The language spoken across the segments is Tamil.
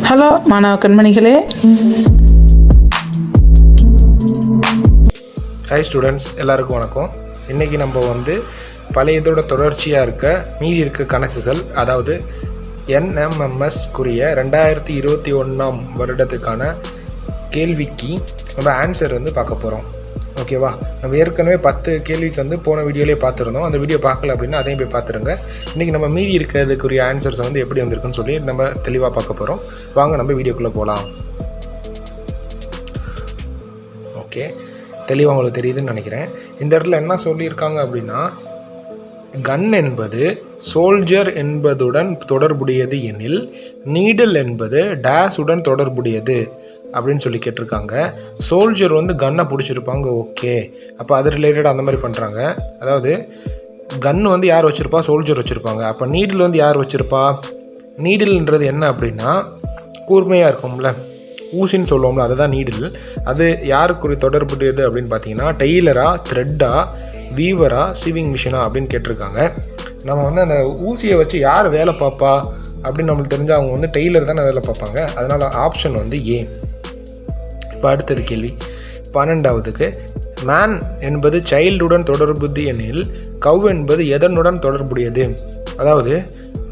ஹலோ மாணவ கண்மணிகளே. ஹாய் ஸ்டூடெண்ட்ஸ், எல்லாருக்கும் வணக்கம். இன்றைக்கி நம்ம பழைய இதோட தொடர்ச்சியாக மீதி இருக்க கணக்குகள், அதாவது NMMS-க்குரிய 2021 வருடத்துக்கான கேள்விக்கு நம்ம ஆன்சர் பார்க்க போகிறோம். ஓகேவா? நம்ம ஏற்கனவே 10 கேள்விக்கு போன வீடியோலேயே பார்த்துருந்தோம். அந்த வீடியோ பார்க்கல அப்படின்னா அதையும் போய் பார்த்துருங்க. இன்றைக்கி நம்ம மீதி இருக்கிறதுக்குரிய ஆன்சர்ஸ் எப்படி வந்திருக்குன்னு சொல்லி நம்ம தெளிவாக பார்க்க போகிறோம். வாங்க நம்ம வீடியோக்குள்ளே போகலாம். ஓகே, தெளிவாக உங்களுக்கு தெரியுதுன்னு நினைக்கிறேன். இந்த இடத்துல என்ன சொல்லியிருக்காங்க அப்படின்னா, கன் என்பது சோல்ஜர் என்பதுடன் தொடர்புடையது எனில் நீடில் என்பது டேஷுடன் தொடர்புடையது அப்படின்னு சொல்லி கேட்டிருக்காங்க. சோல்ஜர் கன்னை பிடிச்சிருப்பாங்க. ஓகே, அப்போ அது ரிலேட்டட் அந்த மாதிரி பண்ணுறாங்க. அதாவது கன் யார் வச்சுருப்பா? சோல்ஜர் வச்சுருப்பாங்க. அப்போ நீடில் யார் வச்சுருப்பா? நீடில்ன்றது என்ன அப்படின்னா, கூர்மையாக இருக்கும்ல, ஊசின்னு சொல்லுவோம்ல, அதுதான் நீடில். அது யாருக்கு தொடர்புடையது அப்படின்னு பார்த்தீங்கன்னா, டெய்லரா, த்ரெட்டா, வீவரா, சீவிங் மிஷினா அப்படின்னு கேட்டிருக்காங்க. நம்ம அந்த ஊசியை வச்சு யார் வேலை பார்ப்பா அப்படின்னு நம்மளுக்கு தெரிஞ்சால் அவங்க டெய்லர் தானே வேலை பார்ப்பாங்க. அதனால் ஆப்ஷன் ஏ. இப்போ அடுத்தது கேள்வி 12க்கு, மேன் என்பது சைல்டுடன் தொடர்புது எனில் கவ் என்பது எதனுடன் தொடர்புடையது? அதாவது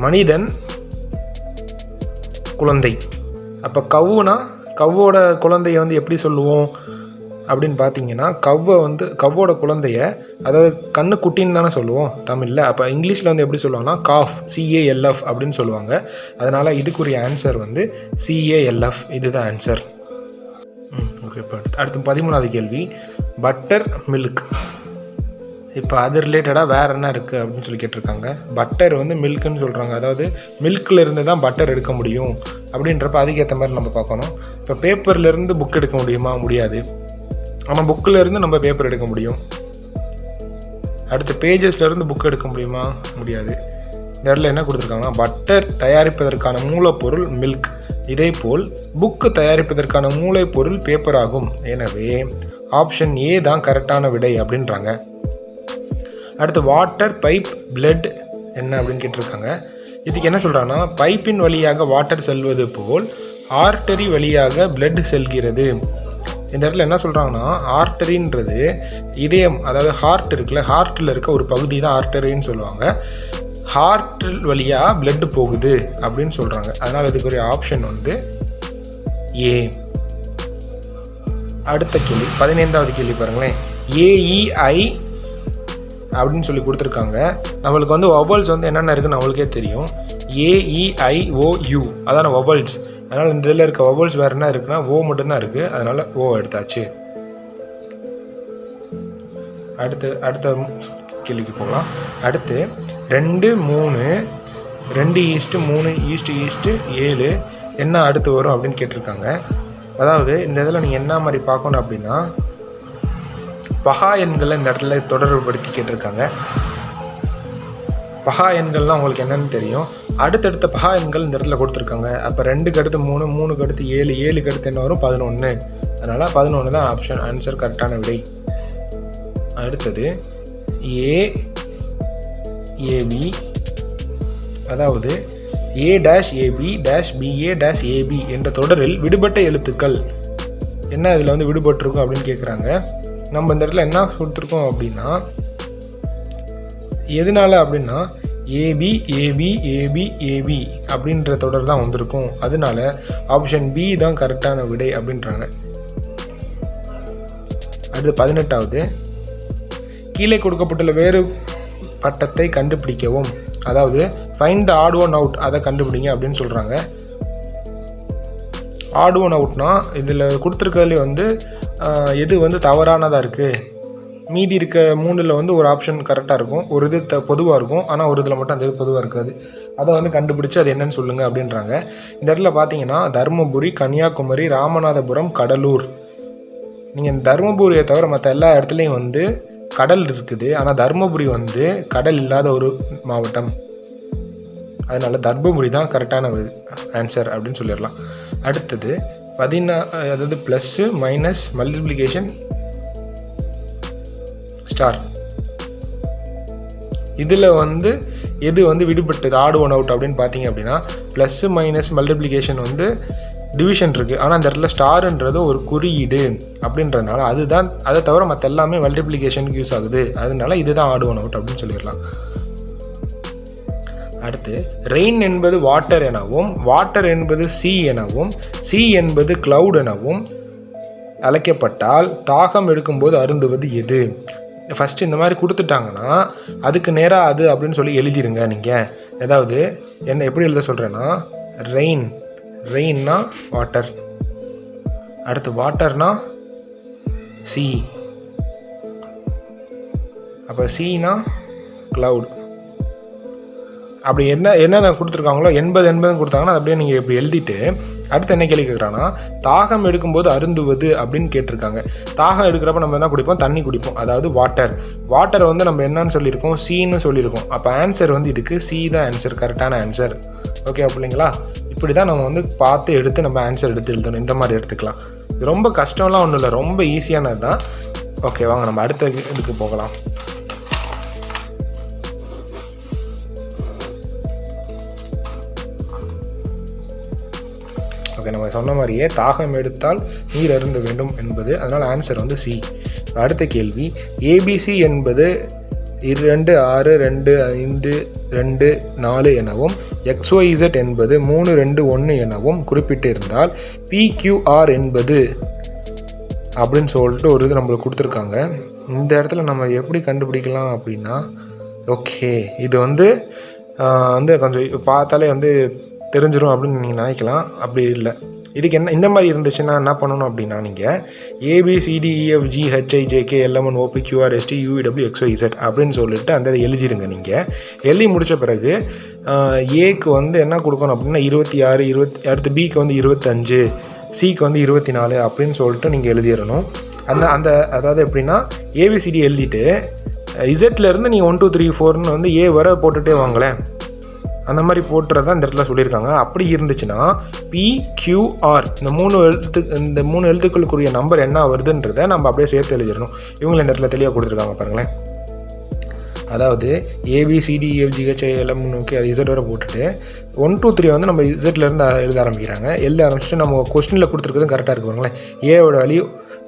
மனிதன், குழந்தை. அப்போ கவ்வுனா கவ்வோட குழந்தைய எப்படி சொல்லுவோம் அப்படின்னு பார்த்தீங்கன்னா, கவ்வோட குழந்தைய, அதாவது கண்ணு குட்டின்னு தானே சொல்லுவோம் தமிழில். அப்போ இங்கிலீஷில் எப்படி சொல்லுவாங்கன்னா காஃப், CALF அப்படின்னு சொல்லுவாங்க. அதனால் இதுக்குரிய ஆன்சர் CALF. இதுதான் ஆன்சர். ஓகே, இப்போ அடுத்து 13வது கேள்வி, பட்டர் மில்க். இப்போ அது ரிலேட்டடாக வேறு என்ன இருக்குது அப்படின்னு சொல்லி கேட்டிருக்காங்க. பட்டர் மில்க்குன்னு சொல்கிறாங்க. அதாவது மில்கில் இருந்து தான் பட்டர் எடுக்க முடியும் அப்படின்றப்ப அதுக்கேற்ற மாதிரி நம்ம பார்க்கணும். இப்போ பேப்பர்லேருந்து புக் எடுக்க முடியுமா? முடியாது. ஆனால் புக்கில் இருந்து நம்ம பேப்பர் எடுக்க முடியும். அடுத்து பேஜஸ்லேருந்து புக் எடுக்க முடியுமா? முடியாது. இந்த இடத்துல என்ன கொடுத்துருக்காங்கன்னா, பட்டர் தயாரிப்பதற்கான மூலப்பொருள் மில்க், இதேபோல் புக்கு தயாரிப்பதற்கான மூலப்பொருள் பேப்பர் ஆகும். எனவே ஆப்ஷன் ஏ தான் கரெக்டான விடை அப்படின்றாங்க. அடுத்து வாட்டர் பைப் பிளட் என்ன அப்படின்னு கேட்டிருக்காங்க. இதுக்கு என்ன சொல்கிறாங்கன்னா, பைப்பின் வழியாக வாட்டர் செல்வது போல் ஆர்டரி வழியாக பிளட் செல்கிறது. இந்த இடத்துல என்ன சொல்கிறாங்கன்னா, ஆர்டரின்றது இதயம், அதாவது ஹார்ட் இருக்குல்ல, ஹார்ட்டில் இருக்க ஒரு பகுதி தான் ஆர்டரின்னு சொல்லுவாங்க. ஹார்ட் வழியாக பிளட் போகுது அப்படின்னு சொல்கிறாங்க. அதனால் இதுக்குரிய ஆப்ஷன் ஏ. அடுத்த கேள்வி 15வது கேள்வி பாருங்களேன். AEI அப்படின்னு சொல்லி கொடுத்துருக்காங்க. நம்மளுக்கு வவல்ஸ் என்னென்ன இருக்குன்னு நம்மளுக்கே தெரியும். AEIOU அதான வவல்ஸ். அதனால் இந்த இதில் இருக்க வவல்ஸ் வேறு என்ன இருக்குன்னா ஓ மட்டும்தான் இருக்குது. அதனால் ஓ எடுத்தாச்சு. அடுத்த கேள்விக்கு போகலாம். அடுத்து 2, 3, 2:3:7 என்ன அடுத்து வரும் அப்படின்னு கேட்டிருக்காங்க. அதாவது இந்த இதில் நீங்கள் என்ன மாதிரி பார்க்கணும் அப்படின்னா, பகா எண்களை இந்த இடத்துல தொடர்புபடுத்தி கேட்டிருக்காங்க. பகா எண்கள்லாம் உங்களுக்கு என்னென்னு தெரியும். அடுத்தடுத்த பகா எண்கள் இந்த இடத்துல கொடுத்துருக்காங்க. அப்போ 2க்கு அடுத்து 3, 3க்கு அடுத்து 7, 7க்கு அடுத்து என்ன வரும்? 11. அதனால் 11 தான் ஆப்ஷன் ஆன்சர், கரெக்டான விடை. அடுத்தது AAB, அதாவது A-AB-BA-AB என்ற தொடரில் விடுபட்ட எழுத்துக்கள் என்ன இதில் விடுபட்டிருக்கும் அப்படின்னு கேட்குறாங்க. நம்ம இந்த இடத்துல என்ன கொடுத்துருக்கோம் அப்படின்னா, எதனால அப்படின்னா AB AB AB AB அப்படின்ற தொடர் தான் வந்திருக்கும். அதனால ஆப்ஷன் பி தான் கரெக்டான விடை அப்படின்றாங்க. அடுத்து 18வது, கீழே கொடுக்கப்பட்டுள்ள வேறு பட்டத்தை கண்டுபிடிக்கவும். அதாவது find the odd one out, அதை கண்டுபிடிங்க அப்படின்னு சொல்கிறாங்க. ஆட் ஒன் அவுட்னா இதில் கொடுத்துருக்கிறதுலே எது தவறானதாக இருக்குது, மீதி இருக்க 3ல் ஒரு ஆப்ஷன் கரெக்டாக இருக்கும், ஒரு இது பொதுவாக இருக்கும், ஆனால் ஒரு இதில் மட்டும் அந்த இது பொதுவாக இருக்காது. அதை கண்டுபிடிச்சி அது என்னன்னு சொல்லுங்கள் அப்படின்றாங்க. இந்த இடத்துல பார்த்தீங்கன்னா தருமபுரி, கன்னியாகுமரி, ராமநாதபுரம், கடலூர். நீங்கள் தருமபுரியை தவிர மற்ற எல்லா இடத்துலையும் கடல் இருக்குது. ஆனால் தருமபுரி கடல் இல்லாத ஒரு மாவட்டம். அதனால் தர்மபுரி தான் கரெக்டான ஆன்சர் அப்படின்னு சொல்லிடலாம். அடுத்தது அதாவது ப்ளஸ்ஸு மைனஸ் மல்டிப்ளிகேஷன் ஸ்டார், இதில் எது விடுபட்டது ஆட் ஒன் அவுட் அப்படின்னு பார்த்தீங்க அப்படின்னா ப்ளஸ்ஸு மைனஸ் மல்டிப்ளிகேஷன் வந்து டிவிஷன் இருக்குது, ஆனால் அந்த இடத்துல ஸ்டாருன்றது ஒரு குறியீடு அப்படின்றதுனால அதுதான், அதை தவிர மற்ற எல்லாமே மல்டிப்ளிகேஷனுக்கு யூஸ் ஆகுது, அதனால இதுதான் ஆட் ஒன் அவுட் அப்படின்னு சொல்லிடலாம். அடுத்து ரெயின் என்பது வாட்டர் எனவும், வாட்டர் என்பது சி எனவும், சி என்பது கிளவுட் எனவும் அழைக்கப்பட்டால் தாகம் எடுக்கும்போது அருந்துவது எது? ஃபஸ்ட்டு இந்த மாதிரி கொடுத்துட்டாங்கன்னா அதுக்கு நேராக அது அப்படின்னு சொல்லி எழுதிருங்க. நீங்கள் ஏதாவது என்ன எப்படி எழுத சொல்கிறேன்னா, ரெயின்னா வாட்டர், அடுத்து வாட்டர்னா சி, அப்போ சீனா கிளவுட். அப்படி என்னென்ன கொடுத்துருக்காங்களோ 80 கொடுத்தாங்கன்னா அப்படியே நீங்கள் இப்படி எழுதிட்டு அடுத்து என்ன கேள்வி கேட்குறாங்கன்னா, தாகம் எடுக்கும்போது அருந்துவது அப்படின்னு கேட்டிருக்காங்க. தாகம் எடுக்கிறப்ப நம்ம என்ன குடிப்போம்? தண்ணி குடிப்போம், அதாவது வாட்டரை வந்து நம்ம என்னன்னு சொல்லியிருக்கோம்? சீன்னு சொல்லியிருக்கோம். அப்போ ஆன்சர் வந்து இதுக்கு சி தான் ஆன்சர், கரெக்டான ஆன்சர். ஓகே அப்படிங்களா? இப்படி தான் நம்ம வந்து பார்த்து எடுத்து நம்ம ஆன்சர் எடுத்து எழுதணும். இந்த மாதிரி எடுத்துக்கலாம். இது ரொம்ப கஷ்டம்லாம் ஒன்றும் இல்லை, ரொம்ப ஈஸியானது தான். ஓகே வாங்க நம்ம அடுத்த இதுக்கு போகலாம். ஓகே, நம்ம சொன்ன மாதிரியே தாகம் எடுத்தால் நீர் அருந்த வேண்டும் என்பது, அதனால் ஆன்சர் வந்து சி. அடுத்த கேள்வி, ஏபிசி என்பது 2 6 2 5 2 4 எனவும் XYZ என்பது 3 2 1 எனவும் குறிப்பிட்டிருந்தால் PQR என்பது அப்படின்னு சொல்லிட்டு ஒரு இது நம்மளுக்கு கொடுத்துருக்காங்க. இந்த இடத்துல நம்ம எப்படி கண்டுபிடிக்கலாம் அப்படின்னா, ஓகே இது வந்து கொஞ்சம் பார்த்தாலே வந்து தெரிஞ்சிடும் அப்படின்னு நீங்கள் நினைக்கலாம். அப்படி இல்லை. இதுக்கு என்ன இந்த மாதிரி இருந்துச்சுன்னா என்ன பண்ணணும் அப்படின்னா, நீங்கள் ABCDEFGHIJKLMNOPQRSTUVWXYZ அப்படின்னு சொல்லிட்டு அந்த இதை எழுதிடுங்க. நீங்கள் எழுதி முடித்த பிறகு ஏக்கு வந்து என்ன கொடுக்கணும் அப்படின்னா 26, அடுத்து பிக்கு வந்து 25, சிக்கு வந்து 24 அப்படின்னு சொல்லிட்டு நீங்கள் எழுதிடணும். அதாவது எப்படின்னா, ஏபிசிடி எழுதிட்டு இசட்லேருந்து நீங்கள் 1 2 3 4ன்னு வந்து ஏ வர போட்டுகிட்டே வாங்களேன். அந்த மாதிரி போட்டுறதான் இந்த இடத்துல சொல்லியிருக்காங்க. அப்படி இருந்துச்சுன்னா PQR இந்த 3 எழுத்துக்களுக்குரிய நம்பர் என்ன வருதுன்றதை நம்ம அப்படியே சேர்த்து எழுதிடணும். இவங்களை இந்த இடத்துல தெளிவாக கொடுத்துருக்காங்க பாருங்களேன். அதாவது ABCDEFGHILM நோக்கி அது இசட் வரை போட்டுட்டு 1 2 3 வந்து நம்ம இசட்லேருந்து எழுத ஆரம்பிச்சுட்டு நம்ம கொஸ்டினில் கொடுத்துருக்கிறது கரெக்டாக இருக்கு பாருங்களேன். ஏவோட வேல்யூ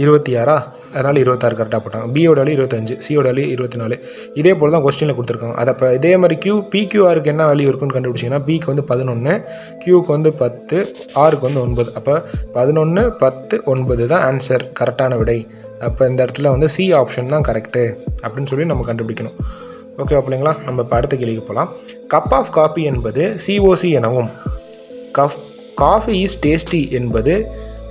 26, அதனால் 26 கரெக்டாக போட்டாங்க. பியோட வேல்யூ 25, சியோட வேல்யூ 24. இதே போல் தான் கொஸ்டினில் கொடுத்துருக்காங்க. அதை இப்போ இதே மாதிரி PQRக்கு என்ன வேல்யூ இருக்குன்னு கண்டுபிடிச்சிங்கன்னா, பிக்கு வந்து 11, கியூக்கு வந்து 10, ஆருக்கு வந்து 9. அப்போ 11 10 9 தான் ஆன்சர், கரெக்டான விடை. அப்போ இந்த இடத்துல வந்து சி ஆப்ஷன் தான் கரெக்டு அப்படின்னு சொல்லி நம்ம கண்டுபிடிக்கணும். ஓகே அப்படிங்களா? நம்ம இப்போ அடுத்த கேள்விக்கு போகலாம். கப் ஆஃப் காஃபி என்பது COC எனவும், காஃபி இஸ் டேஸ்டி என்பது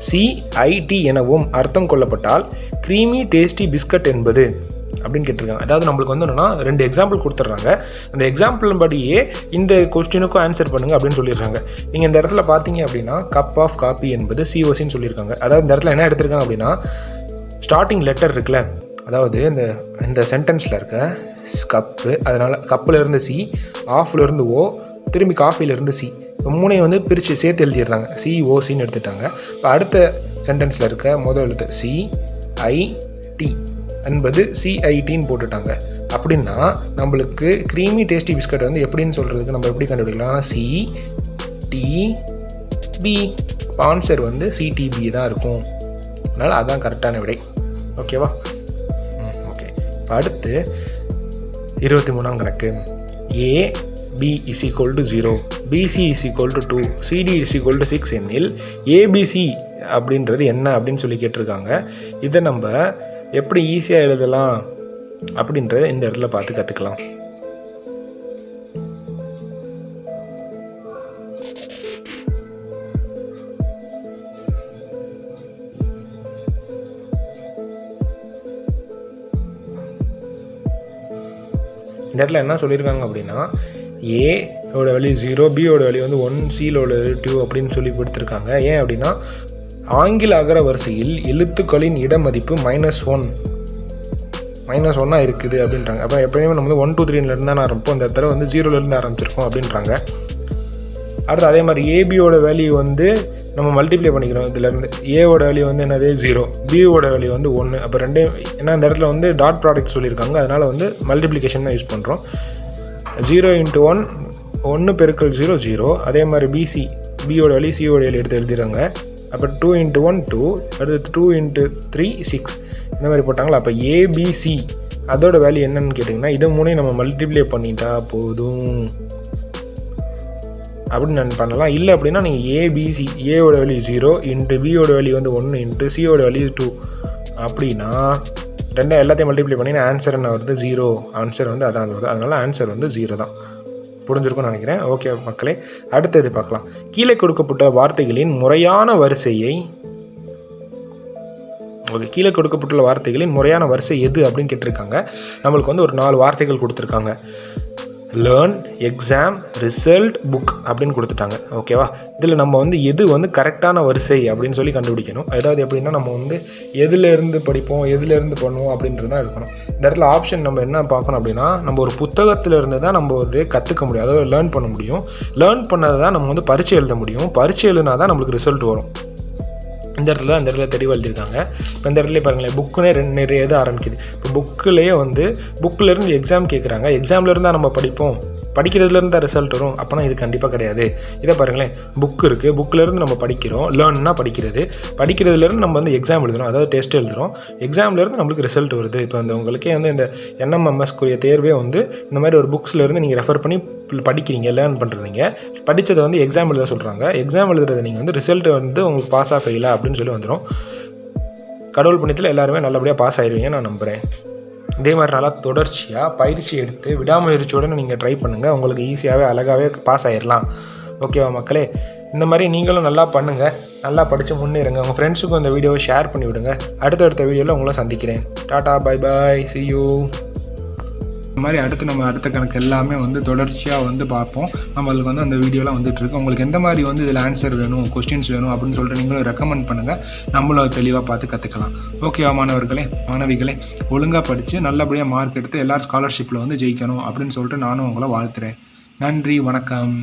CIT எனவும் அர்த்தம் கொள்ளப்பட்டால் க்ரீமி டேஸ்டி பிஸ்கட் என்பது அப்படின்னு கேட்டிருக்காங்க. அதாவது நம்மளுக்கு வந்து என்னன்னா 2 எக்ஸாம்பிள் கொடுத்துட்றாங்க. அந்த எக்ஸாம்பிள் படியே இந்த கொஸ்டினுக்கும் ஆன்சர் பண்ணுங்க அப்படின்னு சொல்லிடுறாங்க. நீங்கள் இந்த இடத்துல பார்த்தீங்க அப்படின்னா கப் ஆஃப் காஃபி என்பது COCன்னு சொல்லியிருக்காங்க. அதாவது இந்த இடத்துல என்ன எடுத்திருக்காங்க அப்படின்னா, ஸ்டார்டிங் லெட்டர் இருக்குல்ல, அதாவது இந்த சென்டென்ஸில் இருக்க கப்பு, அதனால் கப்பில் இருந்து C, ஆஃபில் இருந்து O, திரும்பி காஃபியிலேருந்து C, மூணையும் வந்து பிரித்து சேர்த்து எழுதிடுறாங்க. COCன்னு எடுத்துட்டாங்க. இப்போ அடுத்த சென்டென்ஸில் இருக்க முதல் எழுத்து CIT என்பது CITன்னு போட்டுட்டாங்க. அப்படின்னா நம்மளுக்கு க்ரீமி டேஸ்டி பிஸ்கட் வந்து எப்படின்னு சொல்கிறதுக்கு நம்ம எப்படி கண்டுபிடிக்கலாம்? CTB. ஆன்சர் வந்து CTB தான் இருக்கும். அதனால் அதுதான் கரெக்டான விடை. ஓகேவா? ஓகே. இப்போ அடுத்து 23ஆம் கணக்கு. AB is equal to 0, BC is equal to 2, CD is equal to 6 எனில் ABC அப்படின்றது என்ன அப்படின்னு சொல்லி கேட்டிருக்காங்க. இதை நம்ம எப்படி ஈஸியாக எழுதலாம் அப்படின்றத இந்த இடத்துல பார்த்து கற்றுக்கலாம். இந்த இடத்துல என்ன சொல்லியிருக்காங்க அப்படின்னா, ஏவோட வேல்யூ 0, பியோட வேல்யூ வந்து 1, சியோட வேல்யூ 2 அப்படின்னு சொல்லி கொடுத்துருக்காங்க. ஏன் அப்படின்னா, ஆங்கில அகர வரிசையில் எழுத்துக்களின் இட மதிப்பு -1 இருக்குது அப்படின்றாங்க. அப்போ எப்பயுமே நம்ம வந்து 1 2 3லேருந்து தான் ஆரம்பிப்போம். இந்த இடத்துல வந்து 0லேருந்து ஆரம்பிச்சிருக்கோம் அப்படின்றாங்க. அடுத்து அதே மாதிரி ஏபியோட வேல்யூ வந்து நம்ம மல்டிப்ளை பண்ணிக்கிறோம். இதுலேருந்து ஏவோட வேல்யூ வந்து என்னது 0, பியோட வேல்யூ வந்து 1. அப்போ ரெண்டே ஏன்னா இந்த இடத்துல வந்து டாட் ப்ராடக்ட் சொல்லியிருக்காங்க, அதனால் வந்து மல்டிப்ளிகேஷன் தான் யூஸ் பண்ணுறோம். 0 × 1 1 பெருக்கல் 0 0. அதே மாதிரி பிசி, பியோட வேல்யூ சியோட வேல்யூ எடுத்து எழுதிடுறாங்க. அப்போ 2 × 1 2, அடுத்து 2 × 3 6 இந்த மாதிரி போட்டாங்களா. அப்போ ஏபிசி அதோட வேல்யூ என்னன்னு கேட்டிங்கன்னா இதை மூணையும் நம்ம மல்டிப்ளை பண்ணிட்டா போதும் அப்படின்னு நான் பண்ணலாம். இல்லை அப்படின்னா நீங்கள் ஏபிசி, ஏவோட வேல்யூ 0 × பியோட வேல்யூ வந்து 1 × சியோட வேல்யூ 2 அப்படின்னா எல்லாத்தையும் மல்டிப்ளை பண்ணிங்கன்னா ஆன்சர் என்ன வருது? 0. ஆன்சர் வந்து அதான் வருது. அதனால் ஆன்சர் வந்து 0 தான். புரிஞ்சிருக்கும்னு நினைக்கிறேன். ஓகே மக்களே, அடுத்தது பார்க்கலாம். கீழே கொடுக்கப்பட்ட வார்த்தைகளின் முறையான வரிசையை கீழே கொடுக்கப்பட்டுள்ள வார்த்தைகளின் முறையான வரிசை எது அப்படின்னு கேட்டிருக்காங்க. நம்மளுக்கு வந்து ஒரு 4 வார்த்தைகள் கொடுத்துருக்காங்க. லேர்ன், எக்ஸாம், ரிசல்ட், புக் அப்படின்னு கொடுத்துட்டாங்க. ஓகேவா? இதில் நம்ம வந்து எது வந்து கரெக்டான வரிசை அப்படின்னு சொல்லி கண்டுபிடிக்கணும். அதாவது எப்படின்னா நம்ம வந்து எதுலேருந்து படிப்போம், எதுலேருந்து பண்ணுவோம் அப்படின்றது தான் இருக்கணும். இந்த இடத்துல ஆப்ஷன் நம்ம என்ன பார்க்கணும் அப்படின்னா, நம்ம ஒரு புத்தகத்திலேருந்து தான் நம்ம வந்து கற்றுக்க முடியும், அதாவது லேர்ன் பண்ண முடியும். லேர்ன் பண்ணதை தான் நம்ம வந்து பரீட்சை எழுத முடியும். பரீட்சை எழுதினா தான் நம்மளுக்கு ரிசல்ட் வரும். இந்த இடத்துல தெளிவாக எழுதியிருக்காங்க. இப்போ இந்த இடத்துல பாருங்களேன், புக்குனே நிறைய இது ஆரம்பிக்குது. இப்போ புக்கிலேயே வந்து புக்கிலேருந்து எக்ஸாம் கேட்குறாங்க. எக்ஸாம்லேருந்து தான் நம்ம படிப்போம், படிக்கிறதுலேருந்து தான் ரிசல்ட் வரும். அப்போனா இது கண்டிப்பாக கிடையாது. இதை பாருங்களேன், புக் இருக்குது, புக்கிலேருந்து நம்ம படிக்கிறோம். லேர்ன்னா படிக்கிறதுலேருந்து நம்ம வந்து எக்ஸாம் எழுதுகிறோம், அதாவது டெஸ்ட் எழுதுகிறோம். எக்ஸாம்லேருந்து நம்மளுக்கு ரிசல்ட் வருது. இப்போ வந்து உங்களுக்கே வந்து இந்த NMMSக்குரிய தேர்வே வந்து இந்த மாதிரி ஒரு புக்ஸ்லேருந்து நீங்கள் ரெஃபர் பண்ணி படிக்கிறீங்க, லேர்ன் பண்ணுறீங்க. படித்ததை வந்து எக்ஸாம் எழுத சொல்கிறாங்க. எக்ஸாம் எழுதுறது நீங்கள் வந்து ரிசல்ட் வந்து உங்களுக்கு பாஸாக ஃபெயிலா அப்படின்னு சொல்லி வந்துடும். கடவுள் புண்ணியத்தில் எல்லாருமே நல்லபடியாக பாஸ் ஆயிடுவீங்க நான் நம்புகிறேன். இதே மாதிரி நல்லா தொடர்ச்சியாக பயிற்சி எடுத்து விடாமுயற்சியோடு நீங்கள் ட்ரை பண்ணுங்கள். உங்களுக்கு ஈஸியாகவே அழகாகவே பாஸ் ஆகிடலாம். ஓகேவா மக்களே? இந்த மாதிரி நீங்களும் நல்லா பண்ணுங்கள், நல்லா படித்து முன்னேறுங்க. உங்கள் ஃப்ரெண்ட்ஸுக்கும் இந்த வீடியோவை ஷேர் பண்ணி விடுங்க. அடுத்த வீடியோவில் உங்களை சந்திக்கிறேன். Tata, bye bye, see you. இந்த மாதிரி அடுத்த கணக்கு எல்லாமே வந்து தொடர்ச்சியாக வந்து பார்ப்போம். நம்மளுக்கு வந்து அந்த வீடியோலாம் வந்துட்டுருக்கு. உங்களுக்கு எந்த மாதிரி வந்து இதில் ஆன்சர் வேணும், கொஸ்டின்ஸ் வேணும் அப்படின்னு சொல்லிட்டு நீங்களும் ரெக்கமெண்ட் பண்ணுங்கள். நம்மளும் தெளிவாக பார்த்து கற்றுக்கலாம். ஓகேவா மாணவிகளே, ஒழுங்காக படித்து நல்லபடியாக மார்க் எடுத்து எல்லாரும் ஸ்காலர்ஷிப்பில் வந்து ஜெயிக்கணும் அப்படின்னு சொல்லிட்டு நானும் உங்களை வாழ்த்துறேன். நன்றி, வணக்கம்.